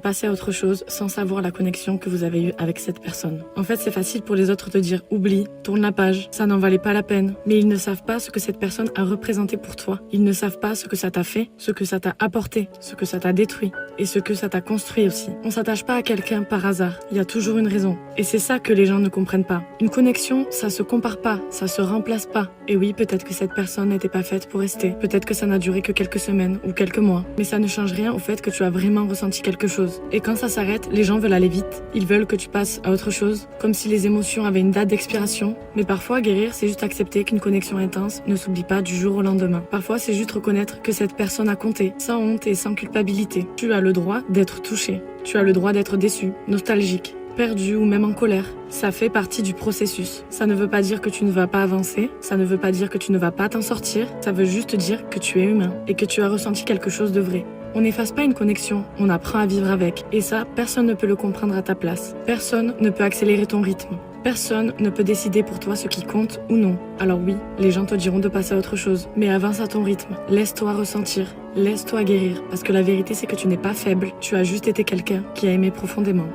Passer à autre chose sans savoir la connexion que vous avez eue avec cette personne. En fait, c'est facile pour les autres de dire oublie, tourne la page, ça n'en valait pas la peine. Mais ils ne savent pas ce que cette personne a représenté pour toi. Ils ne savent pas ce que ça t'a fait, ce que ça t'a apporté, ce que ça t'a détruit et ce que ça t'a construit aussi. On s'attache pas à quelqu'un par hasard. Il y a toujours une raison. Et c'est ça que les gens ne comprennent pas. Une connexion, ça se compare pas, ça se remplace pas. Et oui, peut-être que cette personne n'était pas faite pour rester. Peut-être que ça n'a duré que quelques semaines ou quelques mois. Mais ça ne change rien au fait que tu as vraiment ressenti quelque chose. Et quand ça s'arrête, les gens veulent aller vite. Ils veulent que tu passes à autre chose, comme si les émotions avaient une date d'expiration. Mais parfois, guérir, c'est juste accepter qu'une connexion intense ne s'oublie pas du jour au lendemain. Parfois, c'est juste reconnaître que cette personne a compté, sans honte et sans culpabilité. Tu as le droit d'être touché. Tu as le droit d'être déçu, nostalgique, perdu ou même en colère. Ça fait partie du processus. Ça ne veut pas dire que tu ne vas pas avancer, ça ne veut pas dire que tu ne vas pas t'en sortir, ça veut juste dire que tu es humain et que tu as ressenti quelque chose de vrai. On n'efface pas une connexion, on apprend à vivre avec. Et ça, personne ne peut le comprendre à ta place. Personne ne peut accélérer ton rythme. Personne ne peut décider pour toi ce qui compte ou non. Alors oui, les gens te diront de passer à autre chose, mais avance à ton rythme. Laisse-toi ressentir, laisse-toi guérir. Parce que la vérité, c'est que tu n'es pas faible, tu as juste été quelqu'un qui a aimé profondément.